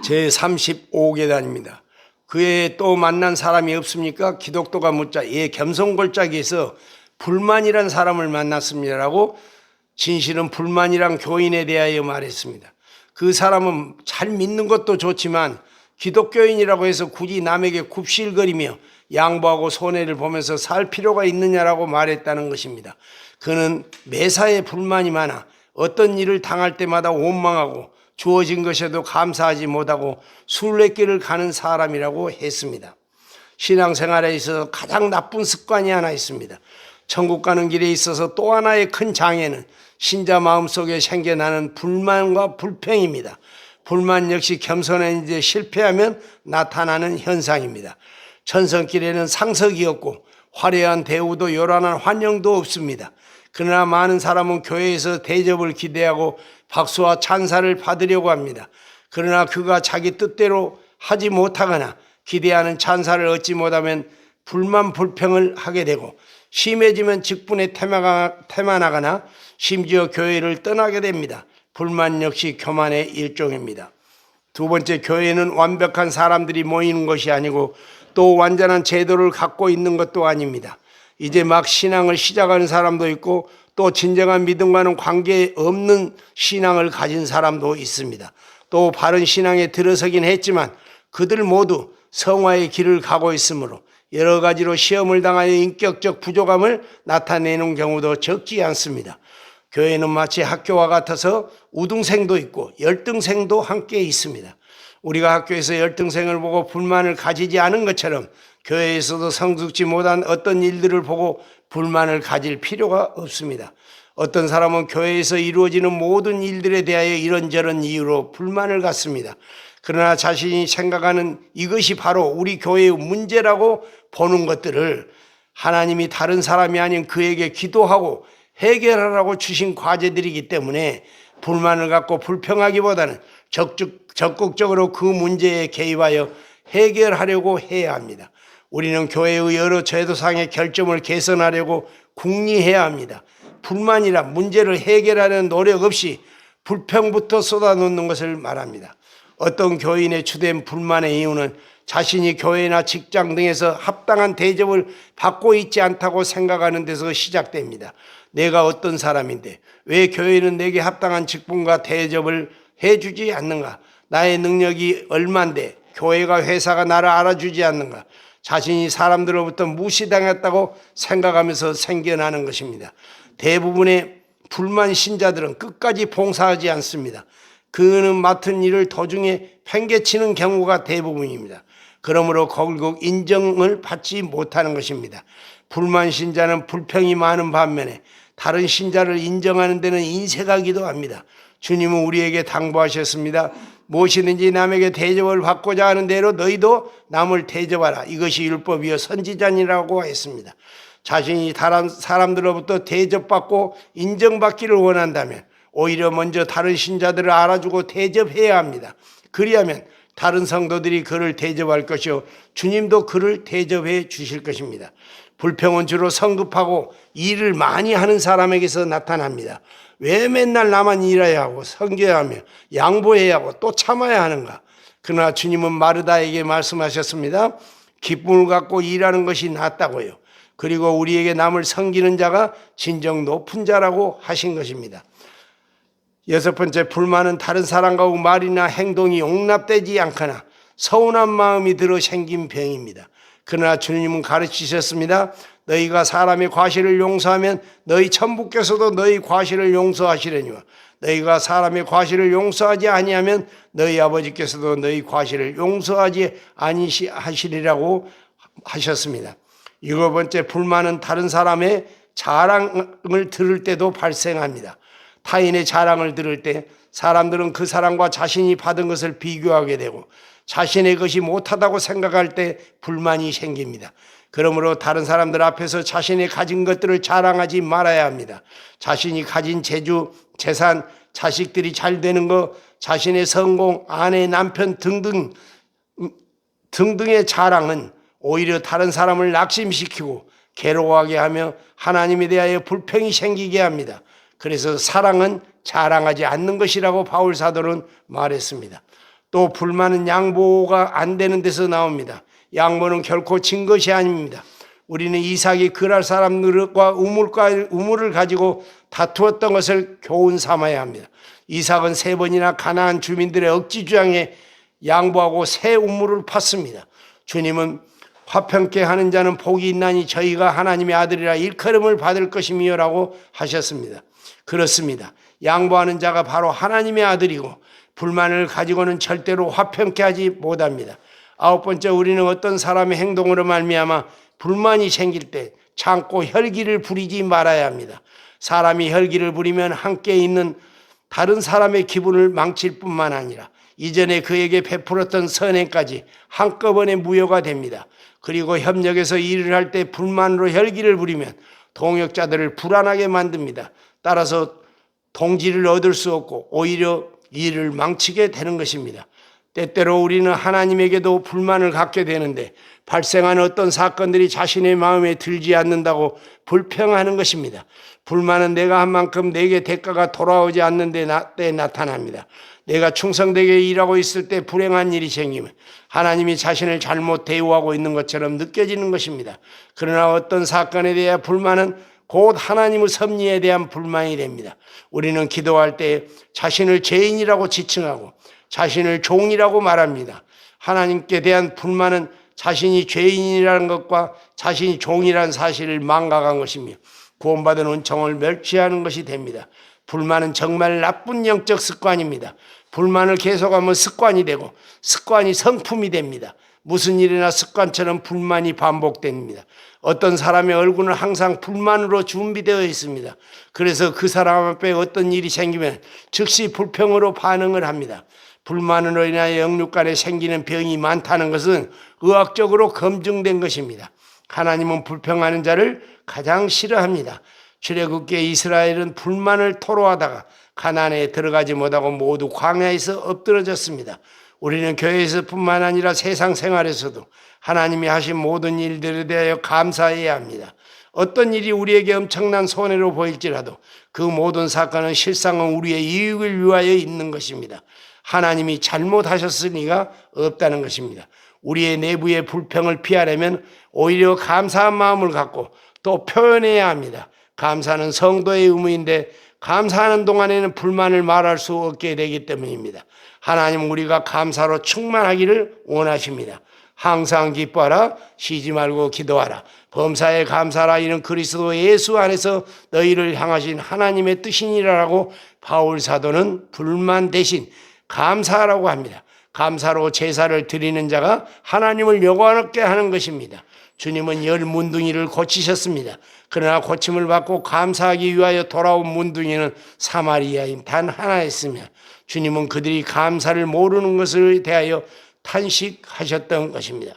제35계단입니다. 그에 또 만난 사람이 없습니까? 기독도가 묻자 예, 겸손골짜기에서 불만이란 사람을 만났습니다라고 진실은 불만이란 교인에 대하여 말했습니다. 그 사람은 잘 믿는 것도 좋지만 기독교인이라고 해서 굳이 남에게 굽실거리며 양보하고 손해를 보면서 살 필요가 있느냐라고 말했다는 것입니다. 그는 매사에 불만이 많아 어떤 일을 당할 때마다 원망하고 주어진 것에도 감사하지 못하고 순례길을 가는 사람이라고 했습니다. 신앙생활에 있어서 가장 나쁜 습관이 하나 있습니다. 천국 가는 길에 있어서 또 하나의 큰 장애는 신자 마음속에 생겨나는 불만과 불평입니다. 불만 역시 겸손한 이제 실패하면 나타나는 현상입니다. 천성길에는 상석이 없고 화려한 대우도 요란한 환영도 없습니다. 그러나 많은 사람은 교회에서 대접을 기대하고 박수와 찬사를 받으려고 합니다. 그러나 그가 자기 뜻대로 하지 못하거나 기대하는 찬사를 얻지 못하면 불만 불평을 하게 되고 심해지면 직분에 태만하거나 심지어 교회를 떠나게 됩니다. 불만 역시 교만의 일종입니다. 두 번째, 교회는 완벽한 사람들이 모이는 것이 아니고 또 완전한 제도를 갖고 있는 것도 아닙니다. 이제 막 신앙을 시작하는 사람도 있고 또 진정한 믿음과는 관계없는 신앙을 가진 사람도 있습니다. 또 바른 신앙에 들어서긴 했지만 그들 모두 성화의 길을 가고 있으므로 여러 가지로 시험을 당하여 인격적 부족함을 나타내는 경우도 적지 않습니다. 교회는 마치 학교와 같아서 우등생도 있고 열등생도 함께 있습니다. 우리가 학교에서 열등생을 보고 불만을 가지지 않은 것처럼 교회에서도 성숙지 못한 어떤 일들을 보고 불만을 가질 필요가 없습니다. 어떤 사람은 교회에서 이루어지는 모든 일들에 대하여 이런저런 이유로 불만을 갖습니다. 그러나 자신이 생각하는 이것이 바로 우리 교회의 문제라고 보는 것들을 하나님이 다른 사람이 아닌 그에게 기도하고 해결하라고 주신 과제들이기 때문에 불만을 갖고 불평하기보다는 적극적으로 그 문제에 개입하여 해결하려고 해야 합니다. 우리는 교회의 여러 제도상의 결점을 개선하려고 궁리해야 합니다. 불만이라 문제를 해결하는 노력 없이 불평부터 쏟아놓는 것을 말합니다. 어떤 교인의 주된 불만의 이유는 자신이 교회나 직장 등에서 합당한 대접을 받고 있지 않다고 생각하는 데서 시작됩니다. 내가 어떤 사람인데 왜 교회는 내게 합당한 직분과 대접을 해주지 않는가? 나의 능력이 얼만데 교회가 회사가 나를 알아주지 않는가? 자신이 사람들로부터 무시당했다고 생각하면서 생겨나는 것입니다. 대부분의 불만 신자들은 끝까지 봉사하지 않습니다. 그는 맡은 일을 도중에 팽개치는 경우가 대부분입니다. 그러므로 결국 인정을 받지 못하는 것입니다. 불만 신자는 불평이 많은 반면에 다른 신자를 인정하는 데는 인색하기도 합니다. 주님은 우리에게 당부하셨습니다. 무엇이든지 남에게 대접을 받고자 하는 대로 너희도 남을 대접하라. 이것이 율법이요 선지자니라고 했습니다. 자신이 다른 사람들로부터 대접받고 인정받기를 원한다면 오히려 먼저 다른 신자들을 알아주고 대접해야 합니다. 그리하면 다른 성도들이 그를 대접할 것이요 주님도 그를 대접해 주실 것입니다. 불평은 주로 성급하고 일을 많이 하는 사람에게서 나타납니다. 왜 맨날 나만 일해야 하고 섬겨야 하며 양보해야 하고 또 참아야 하는가? 그러나 주님은 마르다에게 말씀하셨습니다. 기쁨을 갖고 일하는 것이 낫다고요. 그리고 우리에게 남을 섬기는 자가 진정 높은 자라고 하신 것입니다. 여섯 번째, 불만은 다른 사람과 말이나 행동이 용납되지 않거나 서운한 마음이 들어 생긴 병입니다. 그러나 주님은 가르치셨습니다. 너희가 사람의 과실을 용서하면 너희 천부께서도 너희 과실을 용서하시려니와 너희가 사람의 과실을 용서하지 아니하면 너희 아버지께서도 너희 과실을 용서하지 아니하시리라고 하셨습니다. 일곱 번째, 불만은 다른 사람의 자랑을 들을 때도 발생합니다. 타인의 자랑을 들을 때 사람들은 그 사람과 자신이 받은 것을 비교하게 되고 자신의 것이 못하다고 생각할 때 불만이 생깁니다. 그러므로 다른 사람들 앞에서 자신이 가진 것들을 자랑하지 말아야 합니다. 자신이 가진 재주, 재산, 자식들이 잘 되는 것, 자신의 성공, 아내, 남편 등등의 자랑은 오히려 다른 사람을 낙심시키고 괴로워하게 하며 하나님에 대하여 불평이 생기게 합니다. 그래서 사랑은 자랑하지 않는 것이라고 바울 사도는 말했습니다. 또 불만은 양보가 안 되는 데서 나옵니다. 양보는 결코 진 것이 아닙니다. 우리는 이삭이 그랄 사람들과 우물을 가지고 다투었던 것을 교훈 삼아야 합니다. 이삭은 3번이나 가나안 주민들의 억지 주장에 양보하고 새 우물을 팠습니다. 주님은 화평케 하는 자는 복이 있나니 저희가 하나님의 아들이라 일컬음을 받을 것이며라고 하셨습니다. 그렇습니다. 양보하는 자가 바로 하나님의 아들이고 불만을 가지고는 절대로 화평케 하지 못합니다. 9번째, 우리는 어떤 사람의 행동으로 말미암아 불만이 생길 때 참고 혈기를 부리지 말아야 합니다. 사람이 혈기를 부리면 함께 있는 다른 사람의 기분을 망칠 뿐만 아니라 이전에 그에게 베풀었던 선행까지 한꺼번에 무효가 됩니다. 그리고 협력해서 일을 할 때 불만으로 혈기를 부리면 동역자들을 불안하게 만듭니다. 따라서 동지를 얻을 수 없고 오히려 일을 망치게 되는 것입니다. 때때로 우리는 하나님에게도 불만을 갖게 되는데 발생하는 어떤 사건들이 자신의 마음에 들지 않는다고 불평하는 것입니다. 불만은 내가 한 만큼 내게 대가가 돌아오지 않는 때 나타납니다. 내가 충성되게 일하고 있을 때 불행한 일이 생기면 하나님이 자신을 잘못 대우하고 있는 것처럼 느껴지는 것입니다. 그러나 어떤 사건에 대한 불만은 곧 하나님의 섭리에 대한 불만이 됩니다. 우리는 기도할 때 자신을 죄인이라고 지칭하고 자신을 종이라고 말합니다. 하나님께 대한 불만은 자신이 죄인이라는 것과 자신이 종이라는 사실을 망각한 것이며 구원받은 은총을 멸시하는 것이 됩니다. 불만은 정말 나쁜 영적 습관입니다. 불만을 계속하면 습관이 되고 습관이 성품이 됩니다. 무슨 일이나 습관처럼 불만이 반복됩니다. 어떤 사람의 얼굴은 항상 불만으로 준비되어 있습니다. 그래서 그 사람 앞에 어떤 일이 생기면 즉시 불평으로 반응을 합니다. 불만으로 인하여 영육 간에 생기는 병이 많다는 것은 의학적으로 검증된 것입니다. 하나님은 불평하는 자를 가장 싫어합니다. 출애굽기에 이스라엘은 불만을 토로하다가 가나안에 들어가지 못하고 모두 광야에서 엎드러졌습니다. 우리는 교회에서 뿐만 아니라 세상 생활에서도 하나님이 하신 모든 일들에 대하여 감사해야 합니다. 어떤 일이 우리에게 엄청난 손해로 보일지라도 그 모든 사건은 실상은 우리의 이익을 위하여 있는 것입니다. 하나님이 잘못하셨을 리가 없다는 것입니다. 우리의 내부의 불평을 피하려면 오히려 감사한 마음을 갖고 또 표현해야 합니다. 감사는 성도의 의무인데 감사하는 동안에는 불만을 말할 수 없게 되기 때문입니다. 하나님은 우리가 감사로 충만하기를 원하십니다. 항상 기뻐하라, 쉬지 말고 기도하라, 범사에 감사하라. 이는 그리스도 예수 안에서 너희를 향하신 하나님의 뜻이니라라고 바울 사도는 불만 대신 감사하라고 합니다. 감사로 제사를 드리는 자가 하나님을 영광롭게 하는 것입니다. 주님은 10 문둥이를 고치셨습니다. 그러나 고침을 받고 감사하기 위하여 돌아온 문둥이는 사마리아인 단 하나였으며 주님은 그들이 감사를 모르는 것을 대하여 탄식하셨던 것입니다.